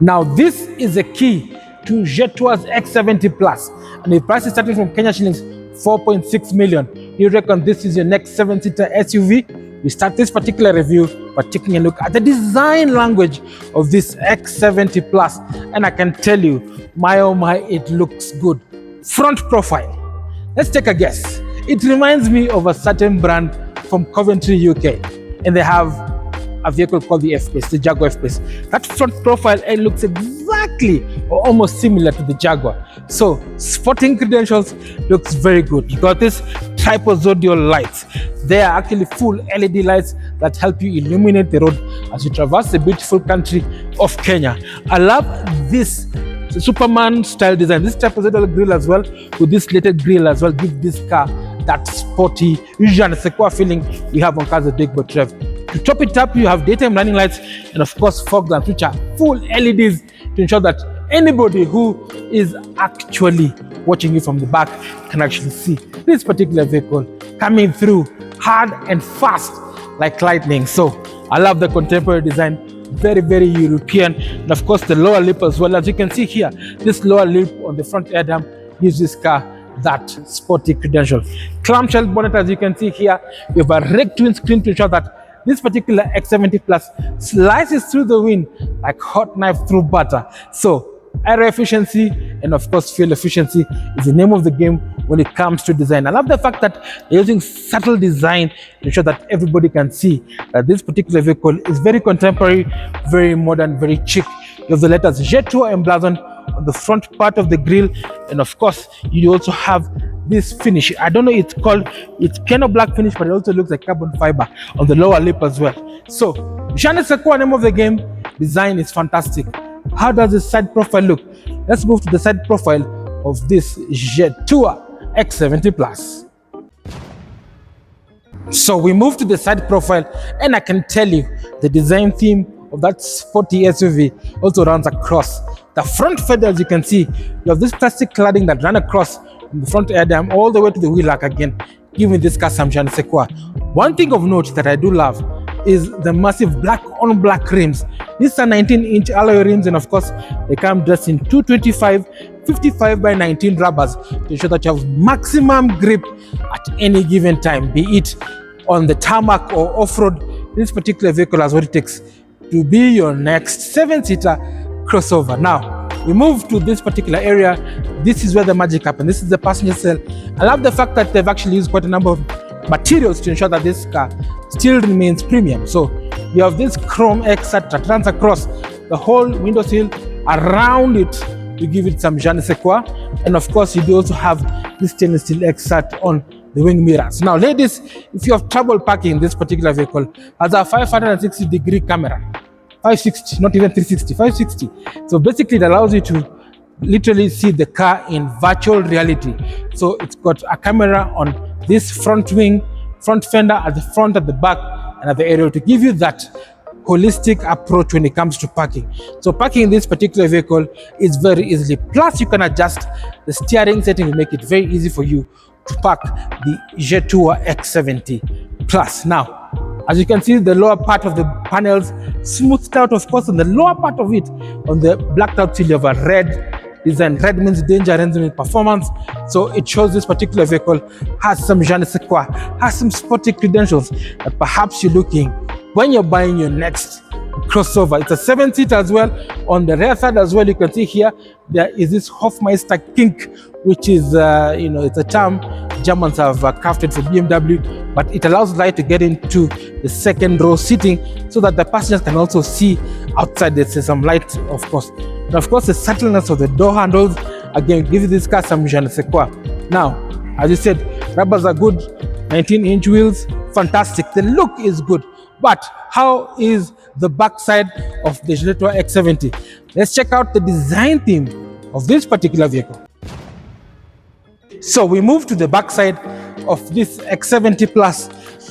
Now this is a key to Jetour X70 Plus, and the price is starting from Kenya shillings 4.6 million. You reckon this is your next 7-seater SUV? We start this particular review by taking a look at the design language of this X70 Plus, and I can tell you, my oh my, it looks good. Front profile. Let's take a guess. It reminds me of a certain brand from Coventry, UK, and they have a vehicle called the F-Pace, the Jaguar F-Pace. That front profile, it looks exactly or almost similar to the Jaguar. So sporting credentials looks very good. You got this tripod-zodial lights. They are actually full LED lights that help you illuminate the road as you traverse the beautiful country of Kenya. I love this Superman style design. This trapezidal grille as well, with this slated grille as well, give this car that sporty je ne sais quoi feeling we have on cars of Big Boy Trev. To top it up, you have daytime running lights and of course fog lamps, which are full LEDs to ensure that anybody who is actually watching you from the back can actually see this particular vehicle coming through hard and fast like lightning. So I love the contemporary design, very, very European. And of course the lower lip as well. As you can see here, this lower lip on the front air dam gives this car that sporty credential. Clamshell bonnet, as you can see here, we have a red twin screen to ensure that this particular X70 Plus slices through the wind like hot knife through butter. So aero efficiency and of course fuel efficiency is the name of the game when it comes to design. I love the fact that they're using subtle design to ensure that everybody can see that this particular vehicle is very contemporary, very modern, very chic. You have the letters Jetour emblazoned on the front part of the grille, and of course you also have this finish. I don't know, it's kind of black finish, but it also looks like carbon fiber on the lower lip as well. So je ne sais quoi, name of the game. Design is fantastic. How does the side profile look? Let's move to the side profile of this Jetour X70 Plus. So we move to the side profile, and I can tell you the design theme of that sporty SUV also runs across the front fender. As you can see, you have this plastic cladding that ran across from the front air dam all the way to the wheel arch again, giving this car some je ne sais quoi. One thing of note that I do love is the massive black on black rims. These are 19-inch alloy rims, and of course they come dressed in 225 55x19 rubbers to ensure that you have maximum grip at any given time, be it on the tarmac or off-road. This particular vehicle has what it takes to be your next 7-seater crossover. Now we move to this particular area. This is where the magic happens. This is the passenger cell. I love the fact that they've actually used quite a number of materials to ensure that this car still remains premium. So you have this chrome X that runs across the whole window sill around it to give it some je ne sais quoi. And of course you do also have this stainless steel X on the wing mirrors. Now ladies, if you have trouble parking, this particular vehicle has a 560-degree camera. 560, not even 360, 560. So basically it allows you to literally see the car in virtual reality. So it's got a camera on this front wing, front fender, at the front, at the back, and at the aerial to give you that holistic approach when it comes to parking. So parking in this particular vehicle is very easily. Plus you can adjust the steering setting to make it very easy for you to park the Jetour X70 Plus. Now, as you can see, the lower part of the panels smoothed out, of course, on the lower part of it, on the blacked out seal, you have a red design. Red means danger, red means performance. So it shows this particular vehicle has some je ne sais quoi, has some sporty credentials that perhaps you're looking when you're buying your next crossover. It's a 7-seater as well. On the rear side as well, you can see here, there is this Hofmeister kink, which is, it's a term Germans have crafted for BMW, but it allows light to get into the second row seating so that the passengers can also see outside. There's some light, of course. And of course, the subtleness of the door handles, again, gives this car some je ne sais quoi. Now, as you said, rubbers are good, 19-inch wheels, fantastic. The look is good. But how is the backside of the Jetour X70? Let's check out the design theme of this particular vehicle. So we move to the backside of this X70 Plus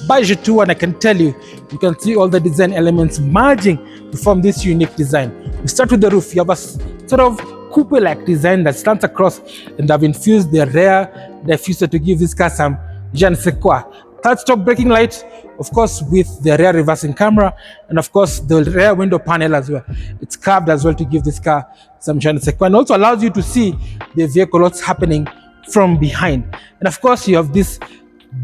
by Jetour, and I can tell you, you can see all the design elements merging to form this unique design. We start with the roof. You have a sort of coupe-like design that stands across, and have infused the rear diffuser to give this car some je ne sais quoi. Third stop braking light of course, with the rear reversing camera, and of course the rear window panel as well. It's curved as well to give this car some shine. And also allows you to see the vehicle, what's happening from behind. And of course you have this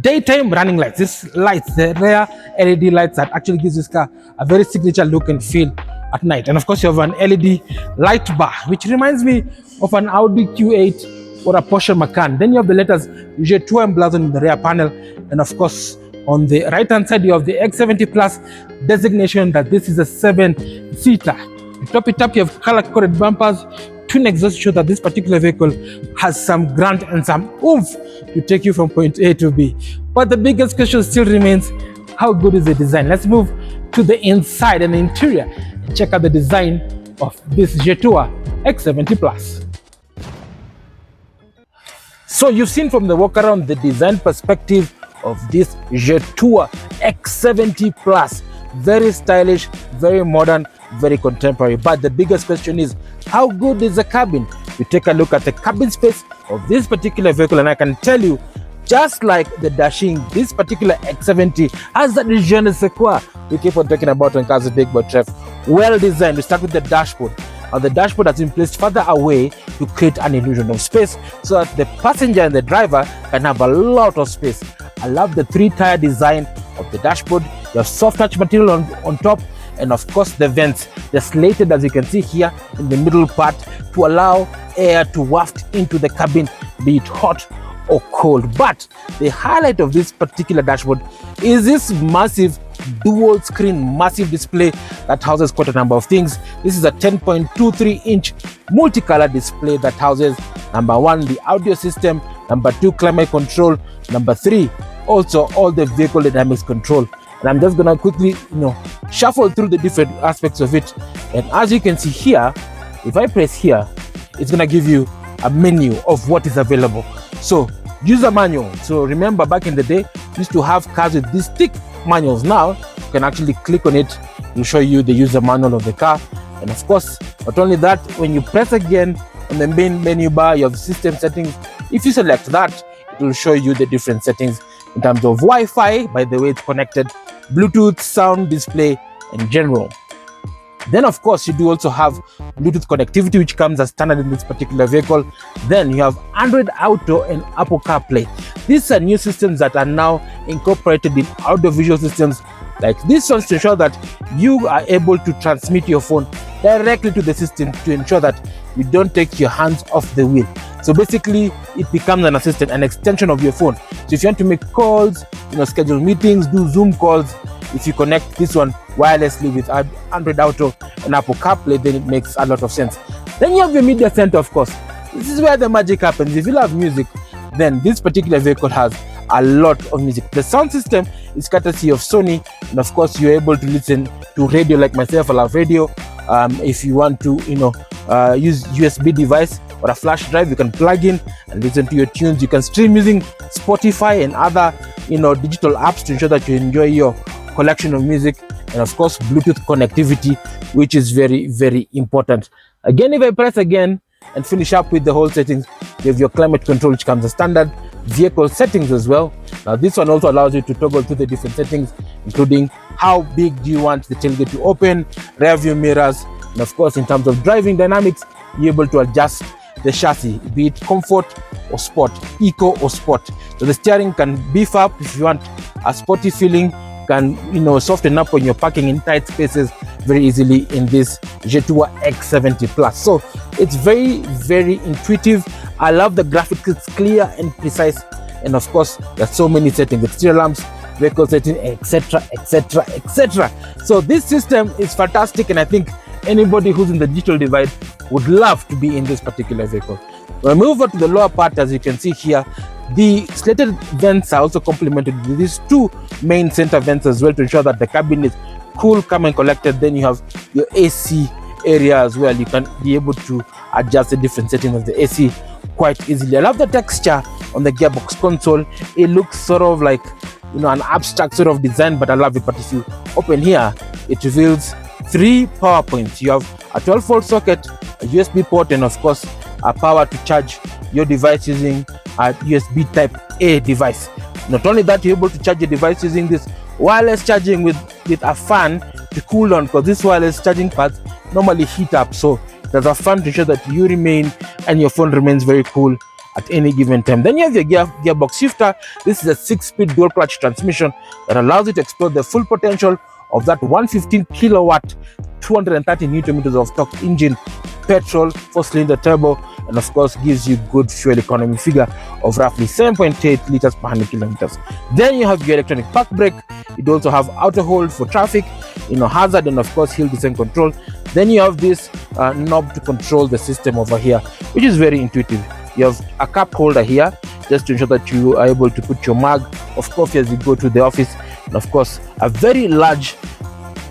daytime running lights. These lights, the rear LED lights, that actually gives this car a very signature look and feel at night. And of course you have an LED light bar, which reminds me of an Audi Q8 or a Porsche Macan. Then you have the letters Jetour emblazoned in the rear panel, and of course on the right hand side you have the X70 Plus designation that this is a 7-seater. To top it up, you have color coded bumpers, twin exhaust, show that this particular vehicle has some grunt and some oomph to take you from point A to B. But the biggest question still remains, how good is the design? Let's move to the inside and the interior and check out the design of this Jetour X70 Plus. So you've seen from the walk around the design perspective of this Jetour X70 Plus. Very stylish, very modern, very contemporary. But the biggest question is, how good is the cabin? We take a look at the cabin space of this particular vehicle, and I can tell you, just like the dashing, this particular X70 has that je ne sais quoi we keep on talking about on cars with Big Boy Trev. Well designed. We start with the dashboard. The dashboard has been placed further away to create an illusion of space so that the passenger and the driver can have a lot of space. I love the 3-tier design of the dashboard. You have soft touch material on top, and of course the vents. They're slated, as you can see here in the middle part, to allow air to waft into the cabin, be it hot or cold. But the highlight of this particular dashboard is this massive dual screen massive display that houses quite a number of things. This is a 10.23-inch multicolor display that houses, number 1, the audio system, number 2, climate control, number 3, also all the vehicle dynamics control. And I'm just gonna quickly shuffle through the different aspects of it. And as you can see here, if I press here, it's gonna give you a menu of what is available. So user manual. So remember, back in the day, we used to have cars with these thick manuals. Now you can actually click on it, it'll show you the user manual of the car. And of course, not only that, when you press again on the main menu bar, you have system settings. If you select that, it will show you the different settings in terms of Wi-Fi, by the way it's connected, Bluetooth, sound, display, and general. Then of course you do also have Bluetooth connectivity, which comes as standard in this particular vehicle. Then you have Android Auto and Apple CarPlay. These are new systems that are now incorporated in audiovisual systems like this one, to ensure that you are able to transmit your phone directly to the system, to ensure that you don't take your hands off the wheel. So basically it becomes an assistant, an extension of your phone. So if you want to make calls, schedule meetings, do Zoom calls, if you connect this one wirelessly with Android Auto and Apple CarPlay, then it makes a lot of sense. Then you have your media center, of course. This is where the magic happens. If you love music, then this particular vehicle has a lot of music. The sound system is courtesy of Sony, and of course you're able to listen to radio. Like myself, I love radio. If you want to use USB device or a flash drive, you can plug in and listen to your tunes. You can stream using Spotify and other digital apps to ensure that you enjoy your collection of music. And of course Bluetooth connectivity, which is very, very important. Again, if I press again and finish up with the whole settings, you have your climate control, which comes as standard, vehicle settings as well. Now this one also allows you to toggle to the different settings, including how big do you want the tailgate to open, rear view mirrors, and of course in terms of driving dynamics, you're able to adjust the chassis, be it comfort or sport, eco or sport. So the steering can beef up if you want a sporty feeling, can soften up when you're parking in tight spaces very easily in this Jetour X70 Plus. So it's very, very intuitive. I love the graphics, it's clear and precise, and of course there's so many settings, exterior lamps, vehicle setting, etc, etc, etc. So this system is fantastic, and I think anybody who's in the digital divide would love to be in this particular vehicle. When we move on to the lower part, as you can see here, the slated vents are also complemented with these 2 main center vents as well, to ensure that the cabin is cool, calm and collected. Then you have your AC area as well. You can be able to adjust the different settings of the AC quite easily. I love the texture on the gearbox console. It looks sort of like an abstract sort of design, but I love it. But if you open here, it reveals 3 power points. You have a 12-volt socket, a USB port, and of course a power to charge your device using a USB type A device. Not only that, you're able to charge your device using this wireless charging with a fan to cool down, because these wireless charging pads normally heat up. So there's a fan to ensure that you remain and your phone remains very cool at any given time. Then you have your gearbox shifter. This is a 6-speed dual clutch transmission that allows you to explore the full potential of that 115 kilowatt, 230 newton meters of torque engine, petrol, 4-cylinder turbo, and of course gives you good fuel economy figure of roughly 7.8 liters per 100 kilometers. Then you have your electronic park brake. You also have auto hold for traffic, hazard, and of course hill descent control. Then you have this knob to control the system over here, which is very intuitive. You have a cup holder here just to ensure that you are able to put your mug of coffee as you go to the office, and of course a very large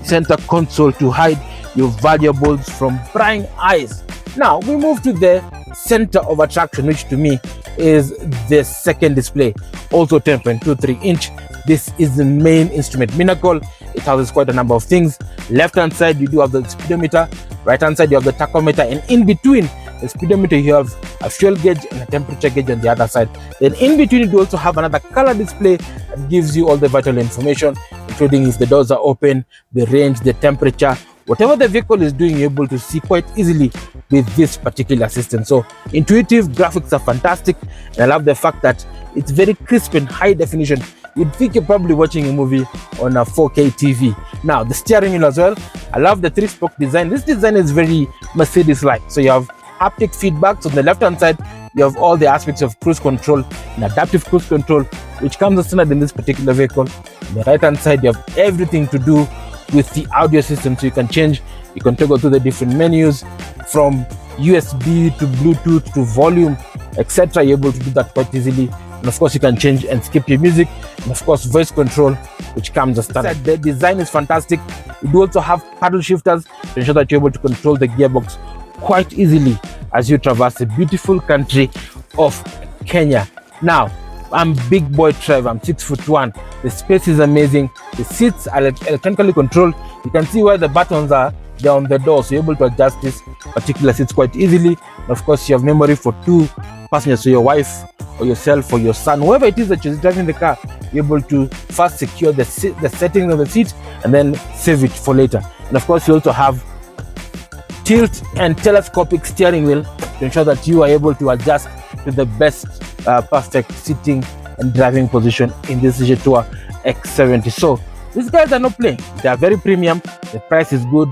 center console to hide your valuables from prying eyes. Now we move to the center of attraction, which to me is the second display, also 10.23 inch. This is the main instrument miracle. It houses quite a number of things. Left hand side you do have the speedometer, right hand side you have the tachometer, and in between the speedometer you have a fuel gauge and a temperature gauge on the other side. Then in between you also have another color display that gives you all the vital information, including if the doors are open, the range, the temperature, whatever the vehicle is doing, you're able to see quite easily with this particular system. So intuitive, graphics are fantastic, and I love the fact that it's very crisp and high definition. You'd think you're probably watching a movie on a 4K TV. Now the steering wheel as well, I love the 3-spoke design. This design is very Mercedes-like. So you have haptic feedback. So on the left hand side you have all the aspects of cruise control and adaptive cruise control, which comes as standard in this particular vehicle. On the right hand side you have everything to do with the audio system, so you can toggle through the different menus from USB to Bluetooth to volume, etc. You're able to do that quite easily. And of course you can change and skip your music, and of course voice control, which comes as standard. The design is fantastic. You do also have paddle shifters to ensure that you're able to control the gearbox quite easily as you traverse the beautiful country of Kenya. Now I'm Big Boy Trev. I'm 6'1". The space is amazing. The seats are electronically controlled. You can see where the buttons are down the door, so you're able to adjust this particular seats quite easily. And of course you have memory for 2 passengers, so your wife or yourself or your son, whoever it is that you're driving the car, you're able to first secure the settings of the seat and then save it for later. And of course you also have tilt and telescopic steering wheel to ensure that you are able to adjust to the best perfect sitting and driving position in this Jetour X70. So these guys are not playing. They are very premium. The price is good.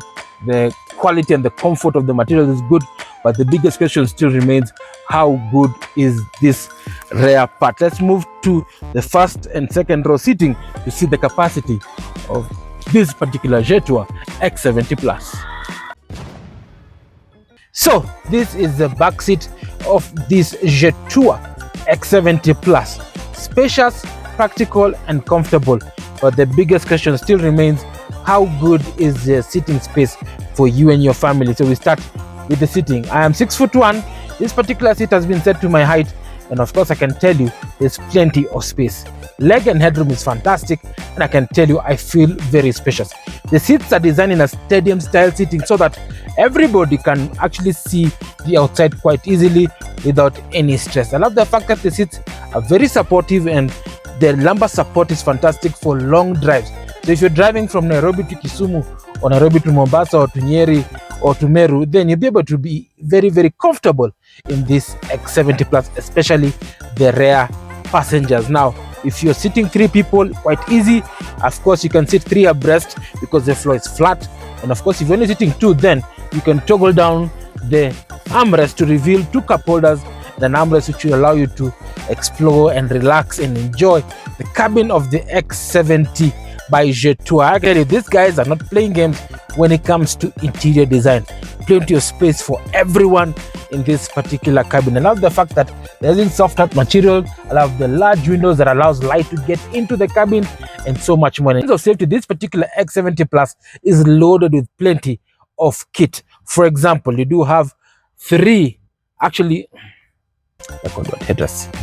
The quality and the comfort of the material is good. But the biggest question still remains, how good is this rear part? Let's move to the first and second row seating to see the capacity of this particular Jetour X70 Plus. So this is the back seat of this Jetour X70 Plus. Spacious, practical, and comfortable. But the biggest question still remains, how good is the seating space for you and your family? So we start with the seating. I am 6'1". This particular seat has been set to my height, and of course I can tell you there's plenty of space. Leg and headroom is fantastic, and I can tell you I feel very spacious. The seats are designed in a stadium style seating so that everybody can actually see the outside quite easily without any stress. I love the fact that the seats are very supportive, and the lumbar support is fantastic for long drives. So if you're driving from Nairobi to Kisumu, or Nairobi to Mombasa, or to Nyeri, or to Meru, then you'll be able to be very, very comfortable in this X70 Plus, especially the rear passengers. Now, if you're sitting 3 people, quite easy. Of course, you can sit 3 abreast because the floor is flat. And of course, if you're only sitting 2, then you can toggle down the armrest to reveal 2 cup holders and an armrest which will allow you to explore and relax and enjoy the cabin of the X70 by Jetour. Actually, these guys are not playing games when it comes to interior design. Plenty of space for everyone in this particular cabin. I love the fact that there's in soft top material. I love the large windows that allows light to get into the cabin, and so much more. In terms of safety, this particular X70 Plus is loaded with plenty of kit. For example, you do have 3, actually, headrests.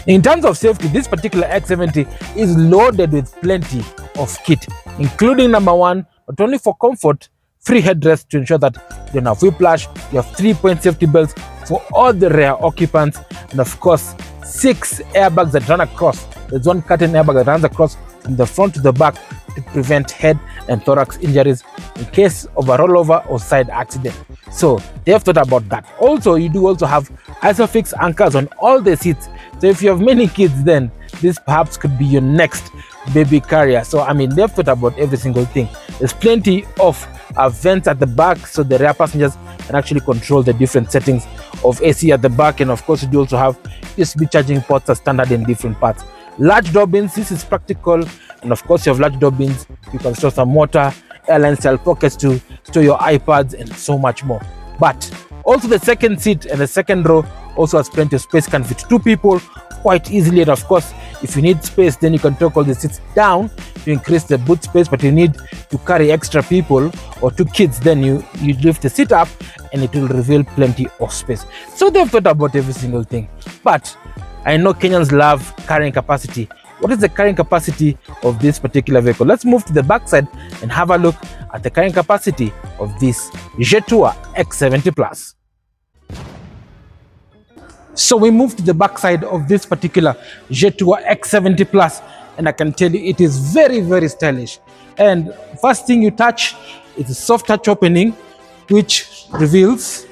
In terms of safety, this particular X70 is loaded with plenty of kit, including number 1, not only for comfort, 3 headrests to ensure that you don't have whiplash. You have 3-point safety belts for all the rear occupants, and of course 6 airbags that run across there's one curtain airbag that runs across from the front to the back to prevent head and thorax injuries in case of a rollover or side accident. So they have thought about that. Also, you do also have isofix anchors on all the seats. So if you have many kids, then this perhaps could be your next baby carrier. So I mean, they've thought about every single thing. There's plenty of vents at the back, so the rear passengers can actually control the different settings of AC at the back. And of course, you do also have USB charging ports as standard in different parts. Large door bins, this is practical. And of course, you have large door bins. You can store some water, airline style pockets to store your iPads and so much more. But also the second seat and the second row also has plenty of space, can fit 2 people quite easily. And of course, if you need space, then you can take all the seats down to increase the boot space. But you need to carry extra people or 2 kids, then you lift the seat up and it will reveal plenty of space. So they've thought about every single thing. But I know Kenyans love carrying capacity. What is the carrying capacity of this particular vehicle? Let's move to the backside and have a look at the carrying capacity of this Jetour X70 Plus. So we move to the backside of this particular Jetour X70 Plus, and I can tell you it is very, very stylish. And first thing you touch is a soft touch opening, which reveals,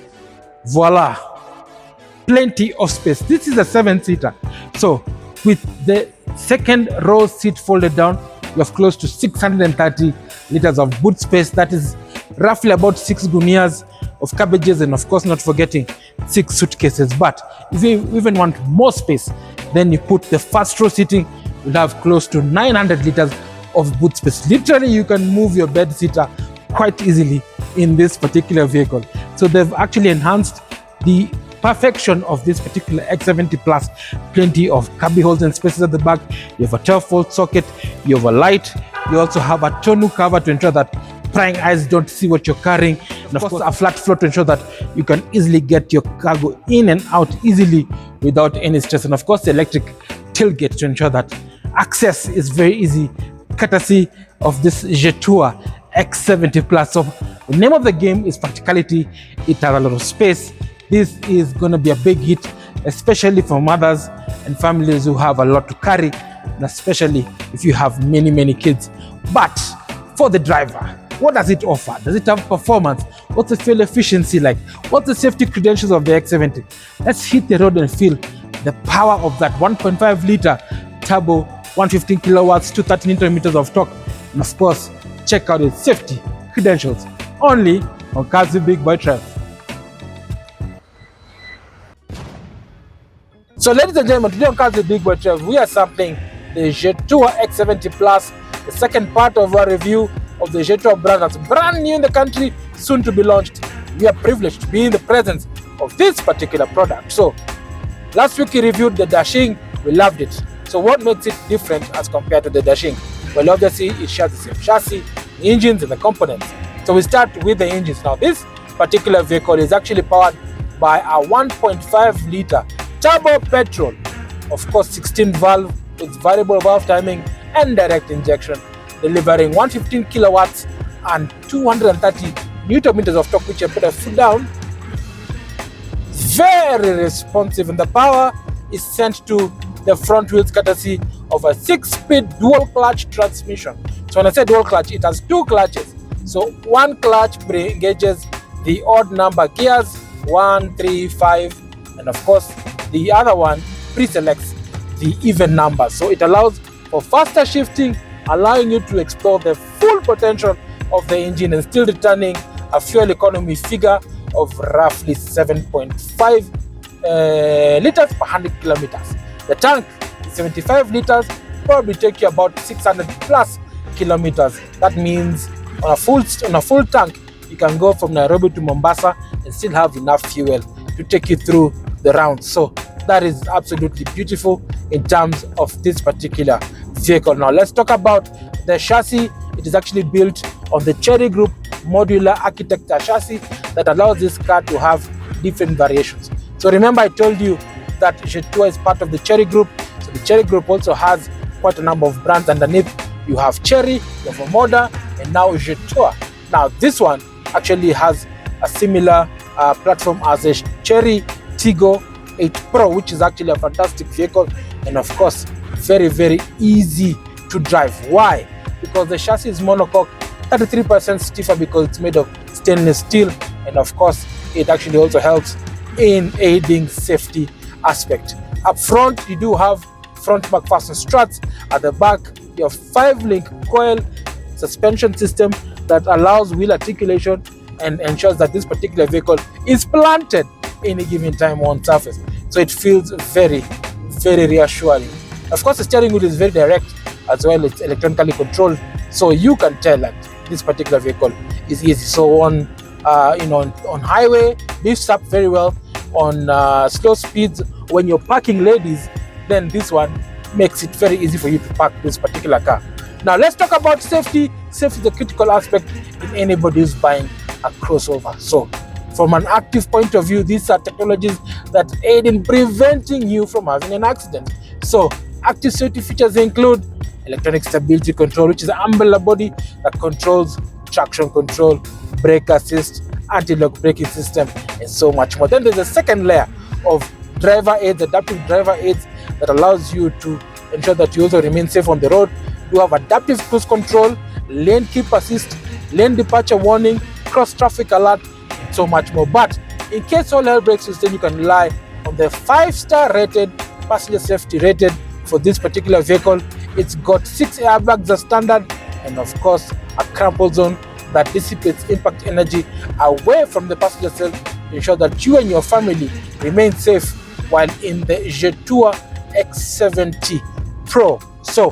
voila, plenty of space. This is a 7-seater. So with the second row seat folded down, you have close to 630 liters of boot space. That is roughly about 6 gunias of cabbages, and of course not forgetting 6 suitcases. But if you even want more space, then you put the first row seating, you'll have close to 900 liters of boot space. Literally, you can move your bed seater quite easily in this particular vehicle. So they've actually enhanced the perfection of this particular X70 Plus. Plenty of cubby holes and spaces at the back. You have a 12-volt socket, you have a light, you also have a tonneau cover to ensure that prying eyes don't see what you're carrying, and of course a flat floor to ensure that you can easily get your cargo in and out easily without any stress. And of course the electric tailgate to ensure that access is very easy, courtesy of this Jetour X70 Plus. So the name of the game is practicality. It has a lot of space. This is going to be a big hit, especially for mothers and families who have a lot to carry, and especially if you have many kids. But for the driver, what does it offer? Does it have performance? What's the fuel efficiency like? What's the safety credentials of the X70? Let's hit the road and feel the power of that 1.5 liter turbo, 115 kilowatts, 230 newton meters of torque. And of course, check out its safety credentials only on Big Boy Trev. So ladies and gentlemen, today on Big Boy Trev, we are sampling the Jetour X70 Plus, the second part of our review of the Jetour brand that's brand new in the country, soon to be launched. We are privileged to be in the presence of this particular product. So last week we reviewed the Dashing, we loved it. So what makes it different as compared to the Dashing? Well, obviously it shares the same chassis, the engines and the components. So we start with the engines. Now this particular vehicle is actually powered by a 1.5 liter turbo petrol, of course 16 valve with variable valve timing and direct injection, delivering 115 kilowatts and 230 newton meters of torque, which I put a foot down. Very responsive, and the power is sent to the front wheels courtesy of a 6-speed dual clutch transmission. So when I say dual clutch, it has 2 clutches. So one clutch engages the odd number gears, 1, 3, 5, and of course the other one pre-selects the even numbers. So it allows for faster shifting, allowing you to explore the full potential of the engine and still returning a fuel economy figure of roughly 7.5 liters per 100 kilometers. The tank is 75 liters, probably take you about 600 plus kilometers. That means on a full tank, you can go from Nairobi to Mombasa and still have enough fuel to take you through the round. So that is absolutely beautiful in terms of this particular vehicle. Now let's talk about the chassis. It is actually built on the Cherry Group modular architecture chassis that allows this car to have different variations. So remember I told you that Jetour is part of the Cherry Group. So the Cherry Group also has quite a number of brands underneath. You have Cherry, you have Omoda, and now Jetour. Now this one actually has a similar platform as a Cherry Tiggo 8 Pro, which is actually a fantastic vehicle, and of course very, very easy to drive. Why? Because the chassis is monocoque, 33% stiffer because it's made of stainless steel, and of course it actually also helps in aiding safety aspect. Up front, you do have front McPherson struts. At the back, you have 5-link coil suspension system that allows wheel articulation and ensures that this particular vehicle is planted any given time on surface. So it feels very, very reassuring. Of course, the steering wheel is very direct as well. It's electronically controlled, so you can tell that this particular vehicle is easy. So on on highway, beefs up very well. On slow speeds, when you're parking ladies, then this one makes it very easy for you to park this particular car. Now let's talk about safety. Safety is a critical aspect in anybody who's buying a crossover. So from an active point of view, these are technologies that aid in preventing you from having an accident. So active safety features include electronic stability control, which is an umbrella body that controls traction control, brake assist, anti-lock braking system, and so much more. Then there's a second layer of driver aids, adaptive driver aids, that allows you to ensure that you also remain safe on the road. You have adaptive cruise control, lane keep assist, lane departure warning, cross traffic alert, and so much more. But in case all hell breaks loose, then you can rely on the 5-star rated, passenger safety rated for this particular vehicle. It's got 6 airbags as standard, and of course a crumple zone that dissipates impact energy away from the passenger cell to ensure that you and your family remain safe while in the Jetour X70 Pro. So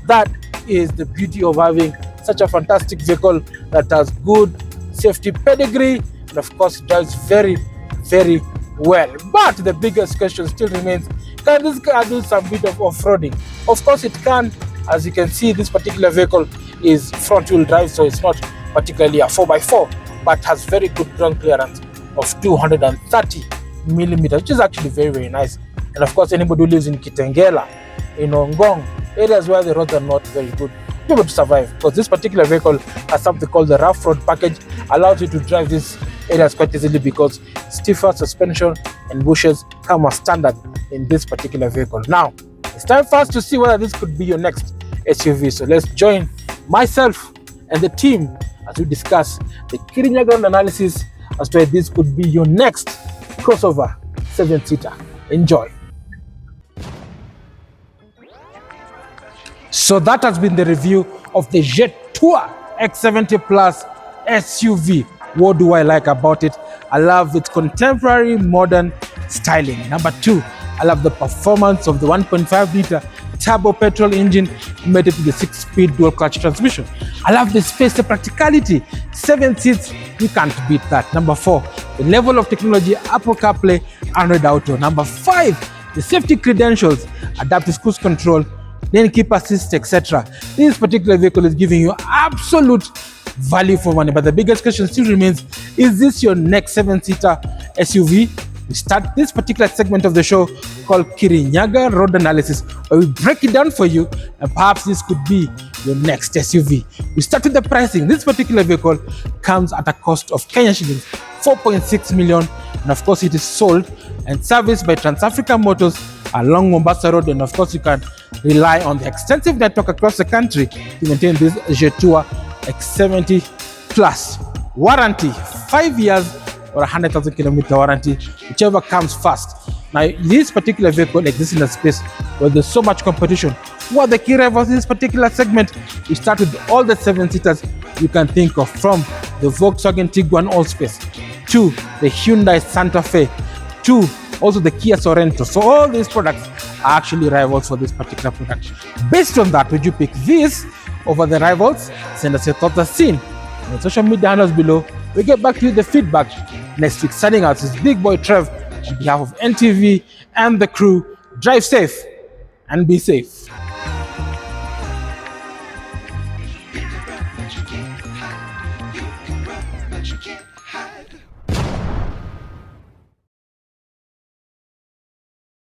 that is the beauty of having such a fantastic vehicle that has good safety pedigree, and of course drives very, very well. But the biggest question still remains, can this car do some bit of off-roading? Of course it can. As you can see, this particular vehicle is front-wheel drive, so it's not particularly a 4x4, but has very good ground clearance of 230 millimeters, which is actually very, very nice. And of course, anybody who lives in Kitengela, in Ngong, areas where the roads are not very good, be able to survive, because this particular vehicle has something called the rough road package, allows you to drive these areas quite easily because stiffer suspension and bushes come as standard in this particular vehicle. Now, it's time for us to see whether this could be your next SUV. So let's join myself and the team as we discuss the Kirinyaga analysis as to whether this could be your next crossover 7-seater. Enjoy. So that has been the review of the Jetour X70 Plus SUV. What do I like about it? I love its contemporary modern styling. Number 2, I love the performance of the 1.5-liter turbo petrol engine mated to the 6-speed dual clutch transmission. I love the space, the practicality. 7 seats, you can't beat that. Number 4, the level of technology, Apple CarPlay, Android Auto. Number 5, the safety credentials, adaptive cruise control, lane keep assist, etc. This particular vehicle is giving you absolute value for money. But the biggest question still remains, is this your next 7-seater SUV? We start this particular segment of the show called Kirinyaga Road Analysis, where we break it down for you, and perhaps this could be your next SUV. We start with the pricing. This particular vehicle comes at a cost of Kenya shillings 4.6 million, and of course it is sold and serviced by Trans-Africa Motors along Mombasa Road, and of course you can rely on the extensive network across the country to maintain this Jetour X70 Plus. Warranty, 5 years or 100,000 kilometer warranty, whichever comes first. Now, this particular vehicle exists in a space where there's so much competition. Who are the key rivals in this particular segment? We start with all the 7-seaters you can think of, from the Volkswagen Tiguan Allspace to the Hyundai Santa Fe to also the Kia Sorento. So all these products are actually rivals for this particular product. Based on that, would you pick this over the rivals? Send us your thoughts as seen on social media handles below. We get back to you the feedback next week. Signing out, this is Big Boy Trev on behalf of NTV and the crew. Drive safe and be safe.